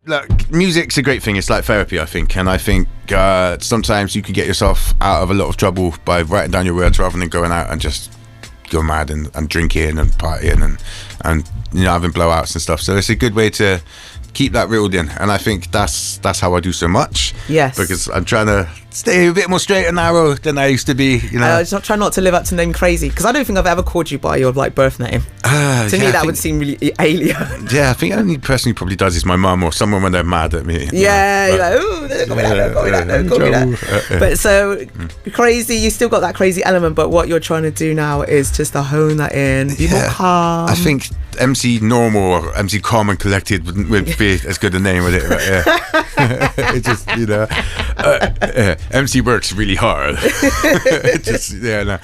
look, music's a great thing. It's like therapy, I think. And I think sometimes you can get yourself out of a lot of trouble by writing down your words rather than going out and just go mad and drinking and partying and having blowouts and stuff. So it's a good way to keep that reeled in, and I think that's how I do so much. Yes, because I'm trying to stay a bit more straight and narrow than I used to be. I just try not to live up to the name Krazy, because I don't think I've ever called you by your birth name. To me, that would seem really alien. Yeah, I think the only person who probably does is my mum or someone when they're mad at me. Yeah, you're like, ooh, don't call me that, don't call me that. But so Krazy, you still got that crazy element, but what you're trying to do now is just to hone that in, be more calm. I think MC Normal or MC Calm and Collected would be as good a name with it. Right? Yeah. It just, MC works really hard. Just, no.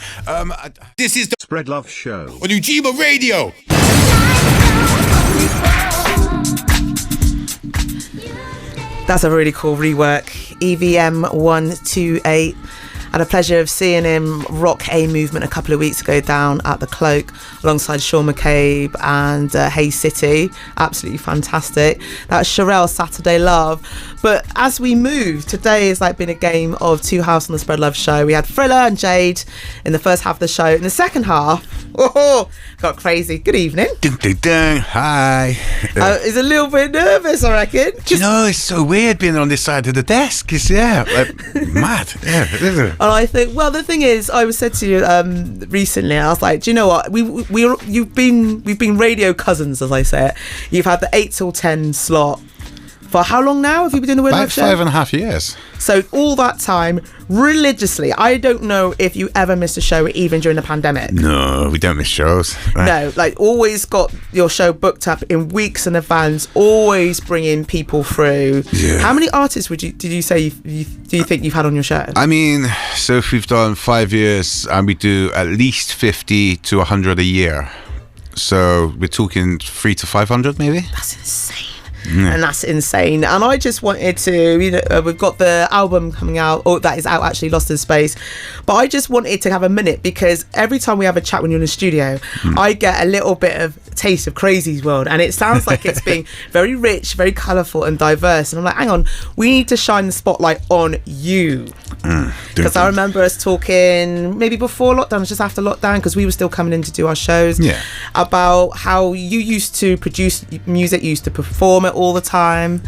This is the Spread Love Show on Ujima Radio. That's a really cool rework. EVM 128. I had a pleasure of seeing him rock A Movement a couple of weeks ago down at the Cloak alongside Sean McCabe and Hey City. Absolutely fantastic. That's Sherelle, Saturday Love. But as we move, today has been a game of Two House on the Spread Love Show. We had Thriller and Jade in the first half of the show. In the second half, got Krazy. Good evening. Ding, ding, ding. Hi. He's a little bit nervous, I reckon. It's so weird being on this side of the desk. It's mad. Yeah. And I think, well, the thing is, I was said to you recently, I was like, do you know what? We've been radio cousins, as I say it. You've had the 8 till 10 slot. For how long now have you been doing the WORDLIFE show? 5.5 years. So all that time, religiously. I don't know if you ever missed a show even during the pandemic. No, we don't miss shows. No, always got your show booked up in weeks in advance, always bringing people through. Yeah. How many artists did you say do you think you've had on your show? I mean, so if we've done 5 years and we do at least 50 to 100 a year. So we're talking 300 to 500 maybe? That's insane. Yeah. And that's insane. And I just wanted to, we've got the album coming out, that is out actually, Lost in Space. But I just wanted to have a minute, because every time we have a chat when you're in the studio, I get a little bit of taste of Krazy's world, and it sounds like it's being very rich, very colourful and diverse. And I'm like, hang on, we need to shine the spotlight on you. Because I remember us talking maybe before lockdown, just after lockdown, because we were still coming in to do our shows, about how you used to produce music, you used to perform it all the time,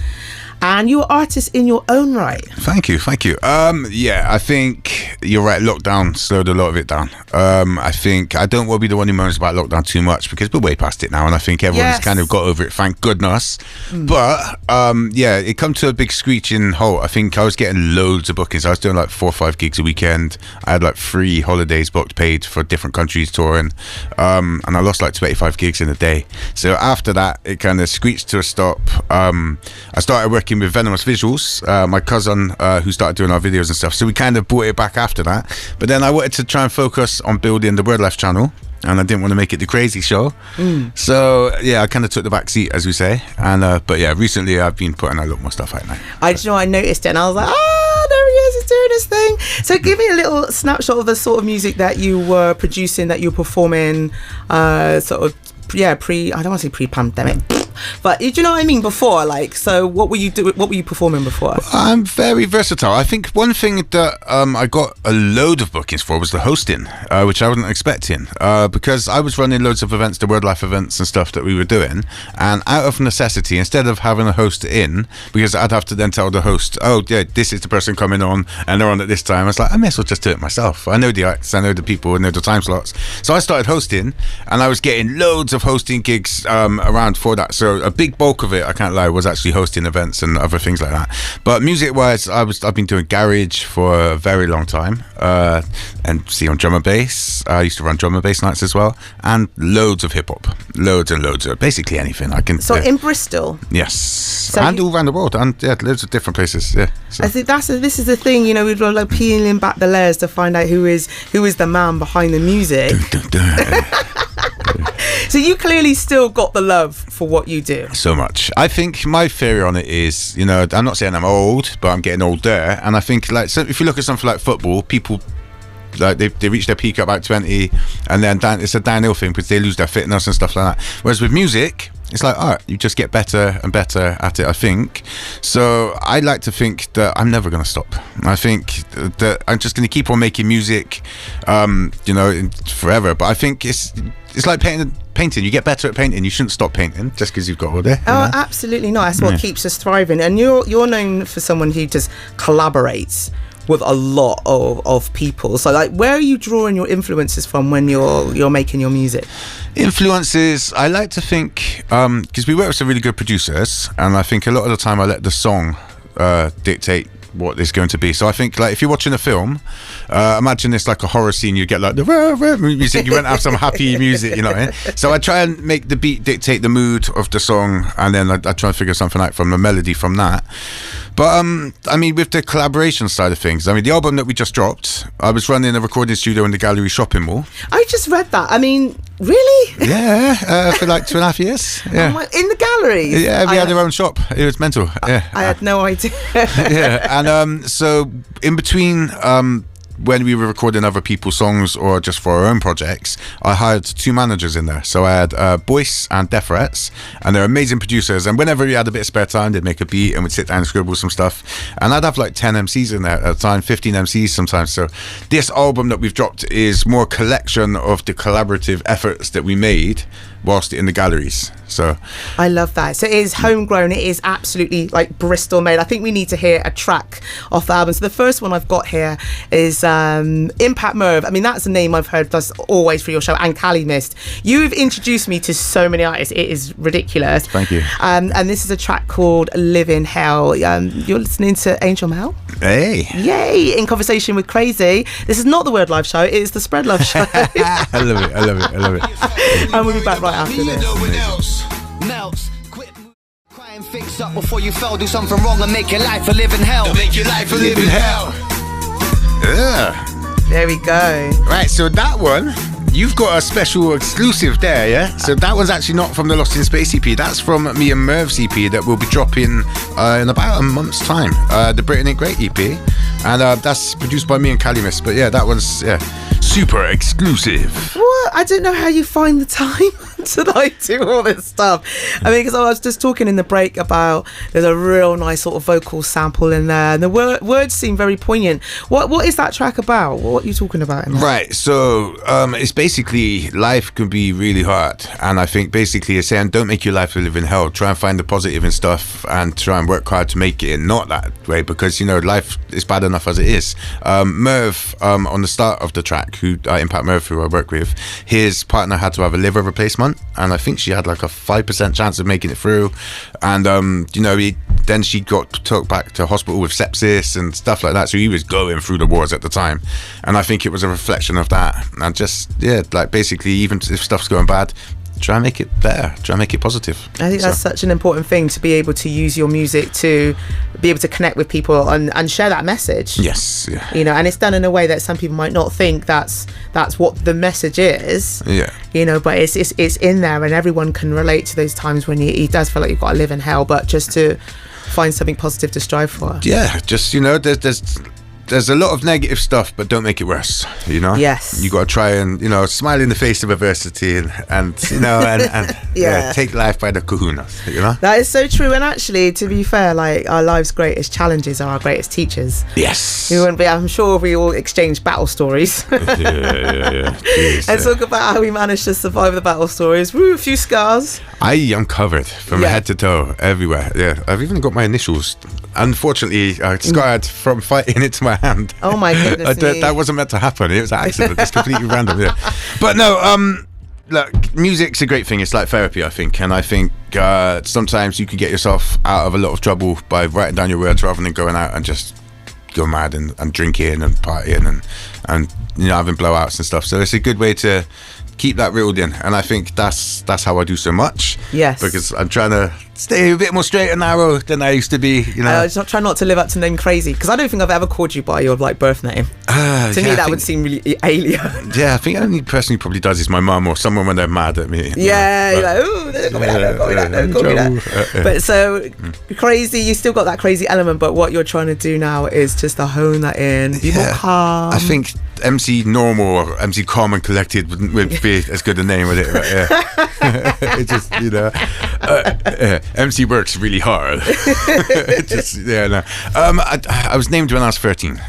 and you're artists in your own right. Thank you. I think you're right, lockdown slowed a lot of it down. I think I don't want to be the one who moans about lockdown too much, because we're way past it now, and I think everyone's kind of got over it, thank goodness. But it come to a big screeching halt. I think I was getting loads of bookings. I was doing 4 or 5 gigs a weekend. I had 3 holidays booked, paid for different countries touring, and I lost 25 gigs in a day. So after that, it kind of screeched to a stop. I started working with Venomous Visuals, my cousin, who started doing our videos and stuff. So we kind of brought it back after that. But then I wanted to try and focus on building the WORDLIFE channel, and I didn't want to make it the Krazy show. So I kind of took the back seat, as we say. And recently I've been putting a lot more stuff out now. I noticed it, and I was like, there he is, he's doing his thing. So give me a little snapshot of the sort of music that you were producing, that you were performing, I don't want to say pre-pandemic, but do you know what I mean, before? So what were you doing? What were you performing before? I'm very versatile. I think one thing that I got a load of bookings for was the hosting, which I wasn't expecting, because I was running loads of events, the WORDLIFE events and stuff that we were doing, and out of necessity, instead of having a host in, because I'd have to then tell the host, this is the person coming on and they're on at this time, I was like, I may as well just do it myself. I know the acts, I know the people, I know the time slots. So I started hosting, and I was getting loads of hosting gigs around for that. So a big bulk of it, I can't lie, was actually hosting events and other things like that. But music wise, I've been doing garage for a very long time, and on drum and bass. I used to run drum and bass nights as well, and loads of hip hop, loads and loads of basically anything I can. So in Bristol, yes, so and all around the world, and loads of different places. So. I think this is the thing, we're peeling back the layers to find out who is the man behind the music. Dun, dun, dun. So you clearly still got the love for what you do. So much. I think my theory on it is, I'm not saying I'm old, but I'm getting older, and I think if you look at something like football, people they reach their peak at about 20, and then it's a downhill thing because they lose their fitness and stuff like that. Whereas with music, It's like art. You just get better and better at it, I think. So I like to think that I'm never going to stop. I think that I'm just going to keep on making music, forever. But I think it's like painting. You get better at painting. You shouldn't stop painting just because you've got all day. Oh, absolutely not. That's what keeps us thriving. And you're known for someone who just collaborates with a lot of people. So like, where are you drawing your influences from when you're making your music? Influences, I like to think, because we work with some really good producers, and I think a lot of the time I let the song dictate what it's going to be. So I think, like, if you're watching a film, imagine it's like a horror scene. You get like the music. You won't have some happy music, you know what I mean? So I try and make the beat dictate the mood of the song, and then I try and figure something out from the melody from that. But I mean, with the collaboration side of things, I mean, the album that we just dropped, I was running a recording studio in the Gallery shopping mall. I just read that. I mean, really? Yeah, for like 2.5 years. Yeah. In the gallery? Yeah, we had our own shop. It was mental. Yeah, I had no idea. Yeah, and so in between when we were recording other people's songs or just for our own projects, I hired 2 managers in there. So I had Boyce and Defrets, and they're amazing producers. And whenever we had a bit of spare time, they'd make a beat and we'd sit down and scribble some stuff. And I'd have like 10 MCs in there at a time, 15 MCs sometimes. So this album that we've dropped is more a collection of the collaborative efforts that we made whilst in the galleries. So I love that. So it is homegrown. It is absolutely like Bristol made. I think we need to hear a track off the album. So the first one I've got here is Impact Merv. I mean, that's a name I've heard that's always for your show, and Cali Mist. You've introduced me to so many artists. It is ridiculous. Thank you. And this is a track called Live in Hell. You're listening to Angel Mel. Hey. Yay. In conversation with Krazy. This is not the Word Life show. It is the Spread Love show. I love it. I love it. I love it. And we'll be back right after this. Melts, quit cry and fix up before you fail. Do something wrong and make your life a living hell. Make your life a living hell. Yeah. There we go. Right, so that one, you've got a special exclusive there, yeah? So that one's actually not from the Lost in Space EP. That's from me and Merv's EP that will be dropping in about a month's time. The Britain Ain't Great EP. And that's produced by me and Cali Mist. But yeah, that one's super exclusive. What? I don't know how you find the time to like do all this stuff. I mean, because I was just talking in the break about there's a real nice sort of vocal sample in there, and the words seem very poignant. What is that track about? What are you talking about in there? Right, so it's basically life can be really hard, and I think basically it's saying don't make your life a living hell. Try and find the positive in stuff and try and work hard to make it not that way, because you know life is bad enough as it is. Merv on the start of the track, who Impact Merv, who I work with, his partner had to have a liver replacement, and I think she had like a 5% chance of making it through, and then she got took back to hospital with sepsis and stuff like that, so he was going through the wars at the time, and I think it was a reflection of that, and just like basically even if stuff's going bad, try and make it better, try and make it positive. I think that's such an important thing, to be able to use your music to be able to connect with people and share that message. Yes, yeah. You know, and it's done in a way that some people might not think that's what the message is. Yeah. You know, but it's in there, and everyone can relate to those times when he does feel like you've got to live in hell, but just to find something positive to strive for. Yeah, just there's a lot of negative stuff, but don't make it worse, you know? Yes. You got to try and, smile in the face of adversity and take life by the kahunas, you know? That is so true. And actually, to be fair, like, our life's greatest challenges are our greatest teachers. Yes. I'm sure we all exchange battle stories. Yeah. Jeez, and talk about how we managed to survive the battle stories. Woo, a few scars. I am covered from head to toe, everywhere. Yeah, I've even got my initials. Unfortunately, scarred from fighting into my hand. Oh my goodness me. That wasn't meant to happen. It was an accident. It's completely random. Yeah, but no. Look, music's a great thing. It's like therapy, I think, and I think sometimes you can get yourself out of a lot of trouble by writing down your words rather than going out and just go mad and drinking and partying and having blowouts and stuff. So it's a good way to keep that reeled in, and I think that's how I do so much. Yes, because I'm trying to stay a bit more straight and narrow than I used to be. You know, just try not to live up to the name Krazy, because I don't think I've ever called you by your like birth name. To me, that would seem really alien. Yeah, I think the only person who probably does is my mum or someone when they're mad at me. Yeah, you're like, ooh, call me that. But so Krazy, you still got that crazy element, but what you're trying to do now is just to hone that in, be more calm. I think MC Normal or MC Calm and Collected would be as good a name with it, right? Yeah. It just, you know, MC works really hard. Just, yeah, no. I was named when I was 13.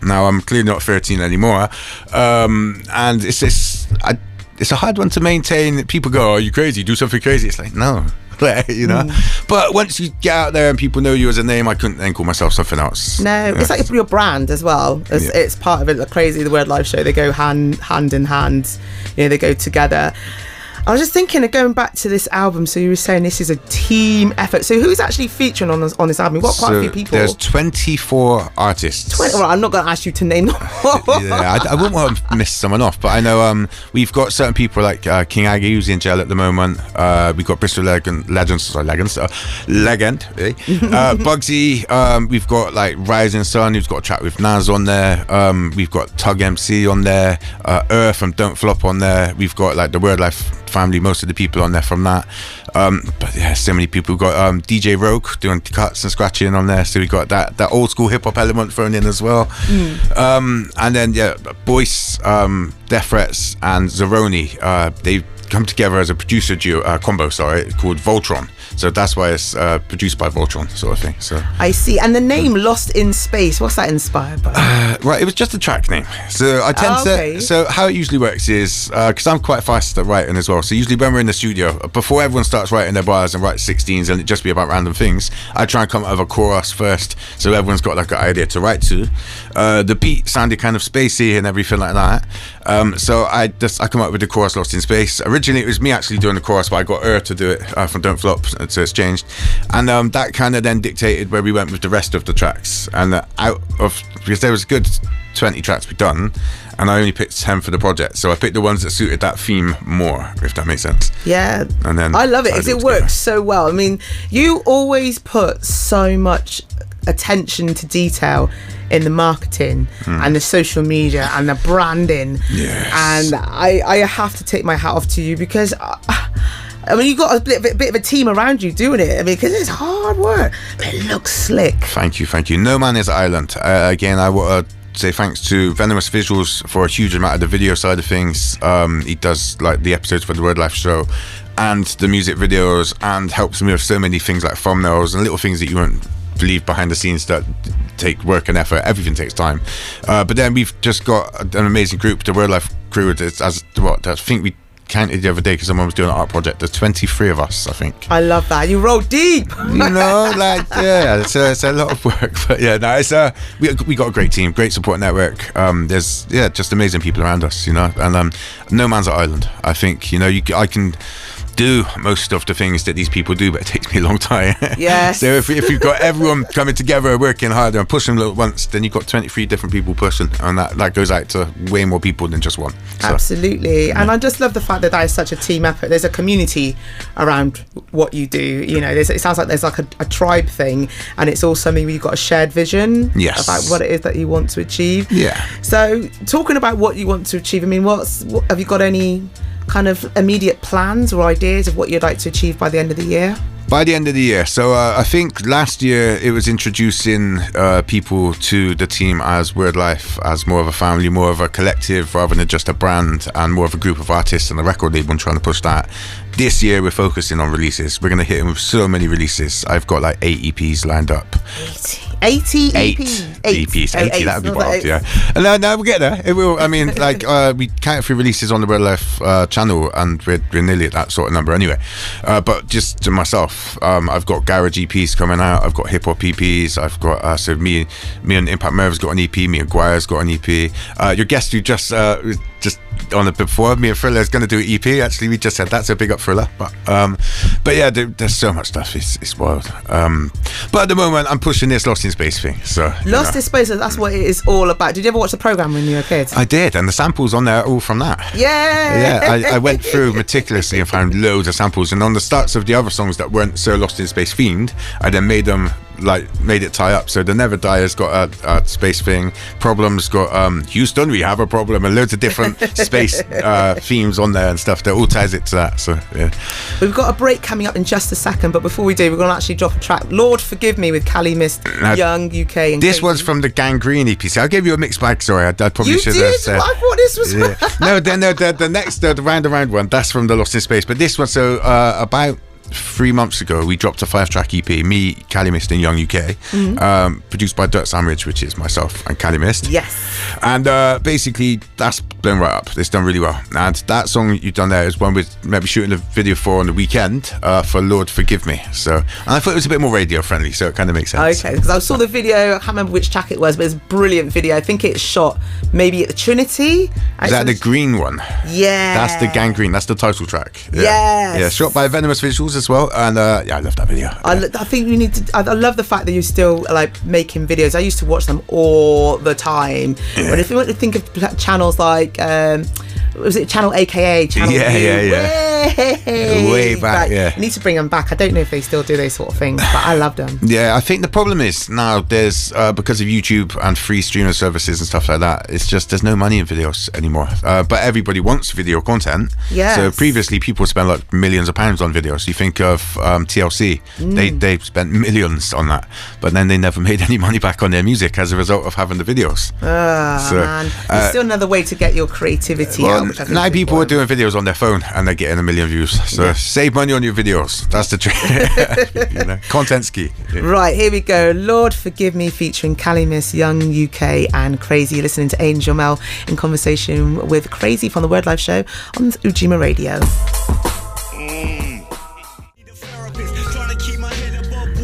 Now I'm clearly not 13 anymore, and it's a hard one to maintain. People go, "Are you crazy? Do something crazy." It's like, no. You know, but once you get out there and people know you as a name, I couldn't then call myself something else. No, it's like your brand as well. It's part of it. Like Krazy, the WORDLIFE show, they go hand in hand. You know, they go together. I was just thinking of going back to this album. So you were saying this is a team effort. So who's actually featuring on this album? We've got quite a few people. There's 24 artists. Well, I'm not going to ask you to name them. Yeah, I wouldn't want to miss someone off, but I know we've got certain people like King Aggie, who's in jail at the moment. We've got Bristol legend. Bugsy. We've got like Rising Sun, who's got a track with Naz on there. We've got Tug MC on there. Earth from Don't Flop on there. We've got like the WORDLIFE family, most of the people on there from that. But yeah, so many people. We've got DJ Rogue doing cuts and scratching on there, so we got that old school hip hop element thrown in as well. And then Boyce, Death Threats and Zeroni, they come together as a producer duo combo, called Voltron. So that's why it's produced by Voltron, sort of thing. So I see. And the name Lost in Space, what's that inspired by? Right, it was just a track name. So I tend to. So how it usually works is because I'm quite fast at writing as well. So usually when we're in the studio, before everyone starts writing their bars and write 16s and it just be about random things, I try and come up with a chorus first, so everyone's got like an idea to write to. The beat sounded kind of spacey and everything like that. So I come up with the chorus Lost in Space. Originally it was me actually doing the chorus, but I got her to do it from Don't Flop, so it's changed. And that kind of then dictated where we went with the rest of the tracks. And because there was a good 20 tracks we've done, and I only picked 10 for the project, so I picked the ones that suited that theme more, if that makes sense. Yeah. And then I love it because it works so well. I mean, you always put so much attention to detail in the marketing and the social media and the branding. Yes. And I have to take my hat off to you, because I mean, you got a bit of a team around you doing it. I mean, because it's hard work, but it looks slick. Thank you. No Man is Island. Again, I want to say thanks to Venomous Visuals for a huge amount of the video side of things. He does like the episodes for the WORDLIFE show and the music videos, and helps me with so many things like thumbnails and little things that you won't believe behind the scenes that take work and effort. Everything takes time. But then we've just got an amazing group, the WORDLIFE crew. I think we counted the other day because someone was doing an art project. There's 23 of us, I think. I love that. You roll deep. You know, like, yeah, it's a lot of work, but yeah, no, it's we got a great team, great support network. There's just amazing people around us, you know, and no man's an island. I think, you know, I can do most of the things that these people do, but it takes me a long time. Yes. So if you've got everyone coming together, working harder and pushing at once, then you've got 23 different people pushing, and that goes out to way more people than just one. So, absolutely. Yeah. And I just love the fact that is such a team effort. There's a community around what you do. You know, it sounds like there's like a tribe thing, and it's all something where you've got a shared vision about what it is that you want to achieve. Yeah. So talking about what you want to achieve, I mean, have you got any kind of immediate plans or ideas of what you'd like to achieve by the end of the year? By the end of the year. So I think last year it was introducing people to the team as WORDLIFE, as more of a family, more of a collective rather than just a brand, and more of a group of artists and a record label and trying to push that. This year we're focusing on releases. We're going to hit them with so many releases. I've got like 8 EPs lined up. 80 EPs. 80, that would be wild, yeah. And now we'll get there. It will. I mean, like we counted 3 releases on the WORDLIFE channel, and we're nearly at that sort of number anyway. But just to myself, I've got garage EPs coming out. I've got hip hop EPs. I've got so me and Impact Merv's got an EP. Me and Guire's got an EP. Your guest who just on it before, me and Thriller is going to do an EP. Actually, we just said that's a big up Thriller. But yeah, there's so much stuff. It's wild. But at the moment, I'm pushing this Lost in Space thing. So Lost in Space, that's what it is all about. Did you ever watch the program when you were a kid? I did, and the samples on there are all from that. Yeah. I went through meticulously and found loads of samples, and on the starts of the other songs that weren't so Lost in Space themed, I then made it tie up. So the Never Dier's got a space thing. Problem's got Houston, we have a problem, and loads of different space themes on there and stuff that all ties it to that. So yeah, we've got a break coming up in just a second, but before we do, we're going to actually drop a track, Lord Forgive Me, with Cali Mist, Young, UK, and this Krazy. one's from the Gangrene EP. So I'll give you a mixed bag. Sorry, I probably should have said. I thought this was the next the round around one, that's from the Lost in Space. But this one, so about 3 months ago, we dropped a 5-track EP, me, Cali Mist, and Young UK, produced by Dirt Sandwich, which is myself and Cali Mist. Yes. And basically, that's blown right up. It's done really well. And that song you've done there is one with maybe shooting a video for on the weekend for Lord Forgive Me. So, and I thought it was a bit more radio friendly, so it kind of makes sense. Okay, because I saw the video, I can't remember which track it was, but it's a brilliant video. I think it's shot maybe at the Trinity. Is that the green one? Yeah. That's the Gangrene. That's the title track. Yeah. Yes. Yeah, shot by Venomous Visuals as well. And yeah, I love that video. I think you need to. I love the fact that you're still like making videos. I used to watch them all the time. Yeah. But if you want to think of channels like, was it Channel AKA? Channel Way back. Yeah. You need to bring them back. I don't know if they still do those sort of things, but I love them. Yeah, I think the problem is now there's because of YouTube and free streaming services and stuff like that. It's just there's no money in videos anymore. But everybody wants video content. Yeah. So previously people spent like millions of pounds on videos. You think of TLC, they spent millions on that, but then they never made any money back on their music as a result of having the videos. Man, it's still another way to get your creativity out. Which I think now people are doing videos on their phone and they're getting 1 million views. So save money on your videos. That's the trick. Content's key. Yeah. Right, here we go. Lord Forgive Me featuring Cali Mist, Young UK, and Krazy. You're listening to Angel Mel in conversation with Krazy from the WORDLIFE show on Ujima Radio.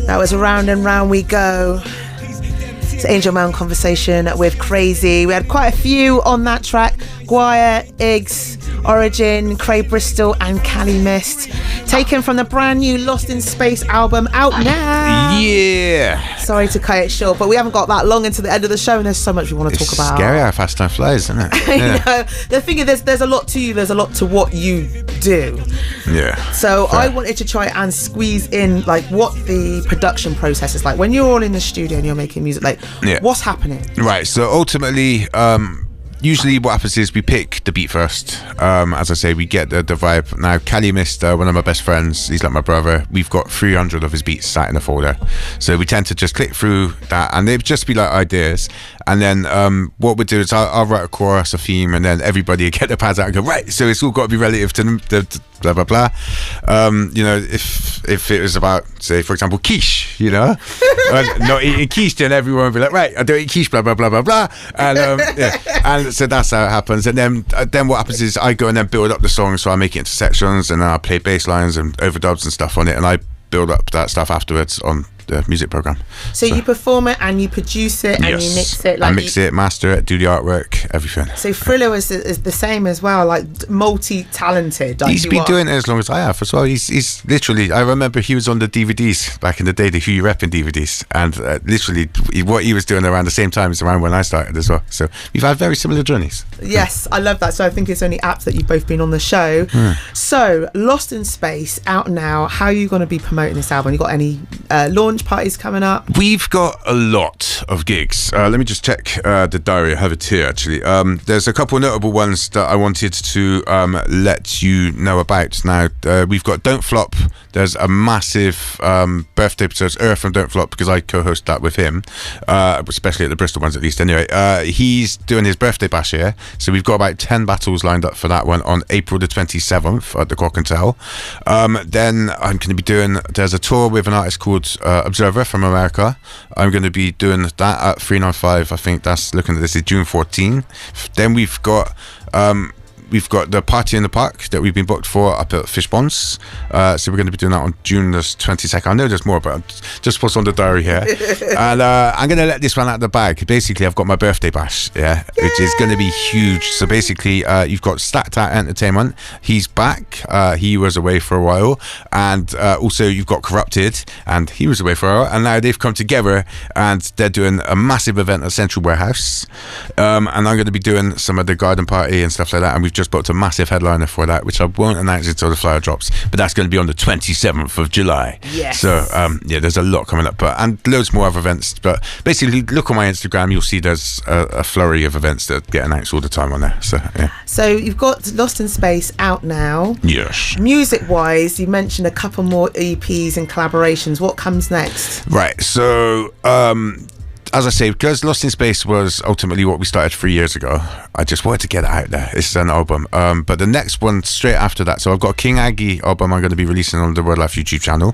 That was Round and Round We Go. It's Angel Mel in conversation with Krazy. We had quite a few on that track. Guire, Iggs, Origin, Cray Bristol, and Cali Mist. Taken from the brand new Lost in Space album, out now. Yeah. Sorry to cut it short, but we haven't got that long into the end of the show, and there's so much we want to talk about. It's scary how fast time flies, isn't it? I know. The thing is, there's a lot to you. There's a lot to what you do. Yeah. So I wanted to try and squeeze in like what the production process is like when you're all in the studio and you're making music. Like, what's happening? Right. So ultimately, usually what happens is we pick the beat first. As I say, we get the vibe. Now, Cali Mist, one of my best friends, he's like my brother. We've got 300 of his beats sat in a folder. So we tend to just click through that, and they'd just be like ideas. And then what we'll do is I'll write a chorus, a theme, and then everybody will get their pads out and go, right, so it's all got to be relative to the blah, blah, blah. If it was about, say, for example, quiche, not eating quiche, then everyone will be like, right, I don't eat quiche, blah, blah, blah, blah, blah. And, and so that's how it happens. And then what happens is I go and then build up the song, so I make it into sections, and then I play bass lines and overdubs and stuff on it, and I build up that stuff afterwards on the music program. So you perform it and you produce it and you mix it. I mix it, master it, do the artwork, everything. So Frillo is the same as well, like multi-talented. Like he's been doing it as long as I have as well. He's literally, I remember he was on the DVDs back in the day, the Who You Reppin' DVDs, and literally what he was doing around the same time is around when I started as well. So we've had very similar journeys. Yes, I love that. So I think it's only apt that you've both been on the show. So Lost in Space, out now. How are you going to be promoting this album? You got any launch parties coming up? We've got a lot of gigs. Let me just check the diary. I have it here actually. There's a couple of notable ones that I wanted to let you know about. Now we've got Don't Flop. There's a massive birthday episode, Earth from Don't Flop, because I co-host that with him, especially at the Bristol ones at least anyway. He's doing his birthday bash here, so we've got about 10 battles lined up for that one on April the 27th at the Cock and Tell. Then I'm going to be doing, there's a tour with an artist called Observer from America. I'm going to be doing that at 395. I think that's looking at this is June 14. Then we've got we've got the party in the park that we've been booked for up at Fish Ponds. So we're going to be doing that on June the 22nd. I know there's more, but just what's on the diary here. And I'm going to let this one out of the bag. Basically, I've got my birthday bash, which is going to be huge. So basically, you've got Stacked Out Entertainment. He's back. He was away for a while. And also, you've got Corrupted, and he was away for a while. And now they've come together, and they're doing a massive event at Central Warehouse. And I'm going to be doing some of the garden party and stuff like that. And we've just booked a massive headliner for that, which I won't announce until the flyer drops. But that's going to be on the 27th of July. Yes. So, there's a lot coming up, and loads more other events. But basically, look on my Instagram, you'll see there's a flurry of events that get announced all the time on there. So, yeah. So you've got Lost in Space out now. Yes. Music-wise, you mentioned a couple more EPs and collaborations. What comes next? Right. So, as I say, because Lost in Space was ultimately what we started 3 years ago, I just wanted to get it out there. It's an album. But the next one straight after that, so I've got a King Aggie album I'm going to be releasing on the WORDLIFE YouTube channel.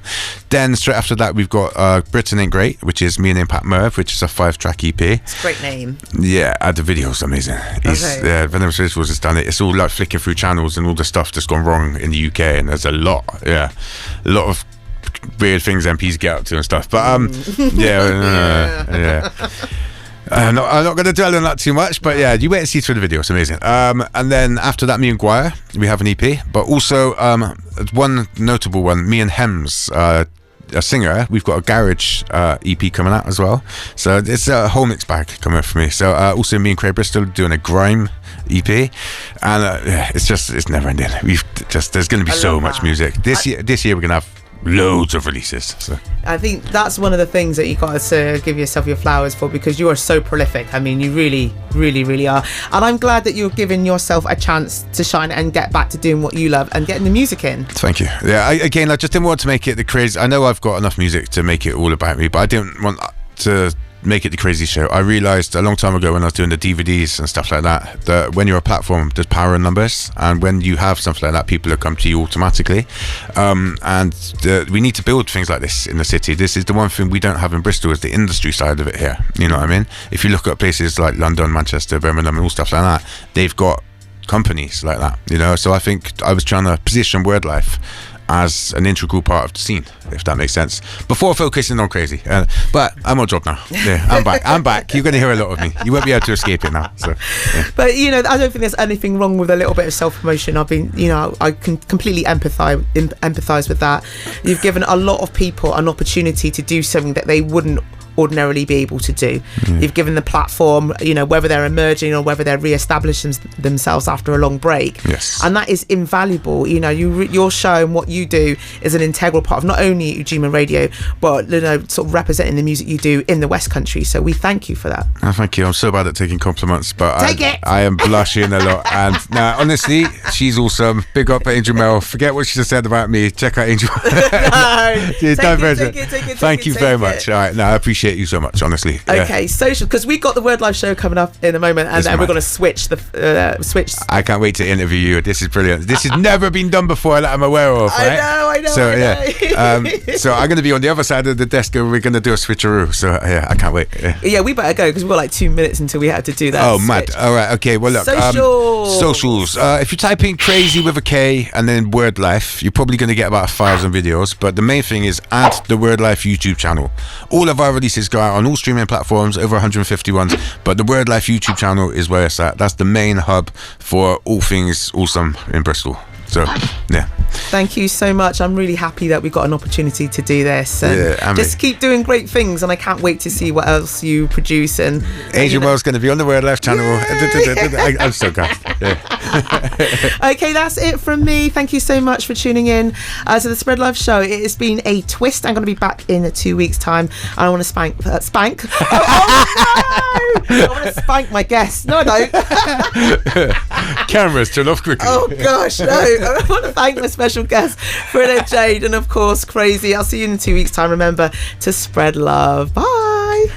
Then straight after that, we've got Britain Ain't Great, which is me and Impact Merv, which is a 5-track EP. It's a great name. Yeah, the video's amazing. Venomous Visuals has done it. It's all like flicking through channels and all the stuff that's gone wrong in the UK, and there's a lot of weird things MPs get up to and stuff, but I'm not going to dwell on that too much, but yeah, you wait and see through the video. It's amazing. And then after that, me and Guire, we have an EP, but also one notable one, me and Hems, a singer, we've got a garage EP coming out as well. So it's a whole mixed bag coming up for me. So also me and Craig Bristol doing a grime EP, and it's never ending. There's going to be so much music this year. We're going to have loads of releases. So I think that's one of the things that you got to give yourself your flowers for, because you are so prolific. I mean, you really, really, really are. And I'm glad that you're giving yourself a chance to shine and get back to doing what you love and getting the music in. Thank you. Yeah, I just didn't want to make it the crazy. I know I've got enough music to make it all about me, but I didn't want to make it the crazy show. I realized a long time ago when I was doing the DVDs and stuff like that when you're a platform, there's power in numbers, and when you have something like that, people will come to you automatically. We need to build things like this in the city. This is the one thing we don't have in Bristol, is the industry side of it here. You know what I mean? If you look at places like London, Manchester, Birmingham and all stuff like that, they've got companies like that, you know. So I think I was trying to position WORDLIFE as an integral part of the scene, if that makes sense, before focusing on Krazy. But I'm on job now. Yeah, I'm back. You're going to hear a lot of me. You won't be able to escape it now. So, yeah. But I don't think there's anything wrong with a little bit of self-promotion. I can completely empathize with that. You've given a lot of people an opportunity to do something that they wouldn't ordinarily be able to do. You've given the platform, whether they're emerging or whether they're re-establishing themselves after a long break. Yes. And that is invaluable. You're showing what you do is an integral part of not only Ujima Radio, but sort of representing the music you do in the West Country. So we thank you for that. Oh, thank you. I'm so bad at taking compliments, but I am blushing a lot. And now, honestly, she's awesome. Big up Angel Mel. Forget what she just said about me. Check out Angel. Thank you very much. All right, I appreciate you so much, honestly. Okay, social, because we've got the WORDLIFE show coming up in a moment, and then we're going to switch. I can't wait to interview you. This is brilliant. This has never been done before that I'm aware of, right? I know. So so I'm going to be on the other side of the desk, and we're going to do a switcheroo. So I can't wait. Yeah, we better go because we've got like 2 minutes until we have to do that. Oh, mad. All right, okay. Well, look, socials. If you type in Krazy with a K and then WORDLIFE, you're probably going to get about 1,000 videos. But the main thing is add the WORDLIFE YouTube channel. All of our releases go out on all streaming platforms, over 150 ones, but the WORDLIFE YouTube channel is where it's at. That's the main hub for all things awesome in Bristol. So, yeah. Thank you so much. I'm really happy that we got an opportunity to do this. And just keep doing great things, and I can't wait to see what else you produce. And Angel Wells going to be on the WORDLIFE channel. I'm so glad. Yeah. Okay, that's it from me. Thank you so much for tuning in to the Spread Live show. It has been a twist. I'm going to be back in 2 weeks' time, and I want to spank. Oh, no! I want to spank my guests. No, I don't. Cameras turn off quickly. Oh gosh, no! I want to thank my special guest, Frida Jade, and of course Krazy. I'll see you in 2 weeks' time. Remember to spread love. Bye.